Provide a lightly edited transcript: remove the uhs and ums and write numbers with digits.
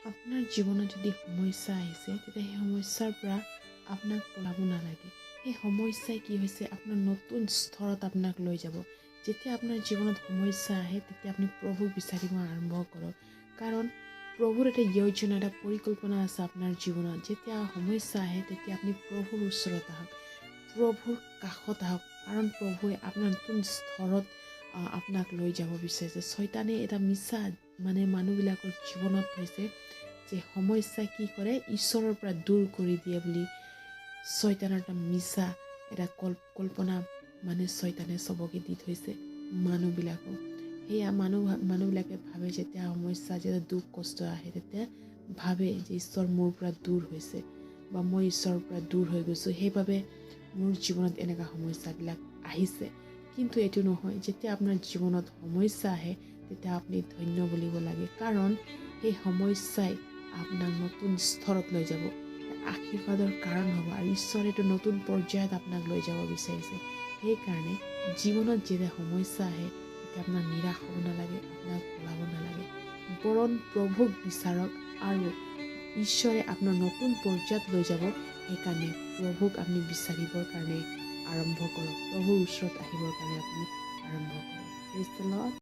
আপোনাৰ জীৱনত যদি সমস্যা আহিছে তেতিয়া সেই সমস্যাৰ পৰা আপোনাক পলাব নালাগে। সেই সমস্যাই কি হৈছে আপোনাৰ নতুন স্তৰত আপোনাক লৈ যাব। যেতিয়া আপোনাৰ জীৱনত সমস্যা আহে তেতিয়া আপুনি প্ৰভুক বিচাৰিব আৰম্ভ কৰক। কাৰণ প্ৰভুৰ এটা যোজনা, এটা পৰিকল্পনা আছে আপোনাৰ জীৱনত। যেতিয়া সমস্যা আহে তেতিয়া আপুনি প্ৰভুৰ ওচৰত আহক, প্ৰভুৰ কাষত আহক। কাৰণ প্ৰভুৱে আপোনাৰ নতুন স্তৰত আপোনাক লৈ যাব বিচাৰিছে। শয়তানে এটা মিছা মানুহবিলাকৰ জীৱনত হৈছে যে সমস্যা কি কৰে, ঈশ্বৰৰ পৰা দূৰ কৰি দিয়ে বুলি শয়তানৰ এটা মিছা এটা কল্পনা শয়তানে চবকে দি থৈছে মানুহবিলাকক। সেয়া মানুহবিলাকে ভাবে যেতিয়া সমস্যা, যেতিয়া দুখ কষ্ট আহে তেতিয়া ভাবে যে ঈশ্বৰ মোৰ পৰা দূৰ হৈছে বা মই ঈশ্বৰৰ পৰা দূৰ হৈ গৈছোঁ, সেইবাবে মোৰ জীৱনত এনেকুৱা সমস্যাবিলাক আহিছে। কিন্তু এইটো নহয়। যেতিয়া আপোনাৰ জীৱনত সমস্যা আহে তেতিয়া আপুনি ধন্য বুলিব লাগে। কাৰণ সেই সমস্যাই আপোনাক নতুন স্তৰত লৈ যাব, আশীৰ্বাদৰ কাৰণ হ'ব, আৰু ঈশ্বৰে এইটো নতুন পৰ্যায়ত আপোনাক লৈ যাব বিচাৰিছে। সেইকাৰণে জীৱনত যেতিয়া সমস্যা আহে তেতিয়া আপোনাৰ নিৰাশ হ'ব নালাগে, আপোনাক পলাব নালাগে। বৰং প্ৰভুক বিচাৰক আৰু ঈশ্বৰে আপোনাৰ নতুন পৰ্যায়ত লৈ যাব। সেইকাৰণে প্ৰভুক আপুনি বিচাৰিবৰ কাৰণে আৰম্ভ কৰক, প্ৰভুৰ ওচৰত আহিবৰ কাৰণে আপুনি আৰম্ভ কৰক। Praise the lord.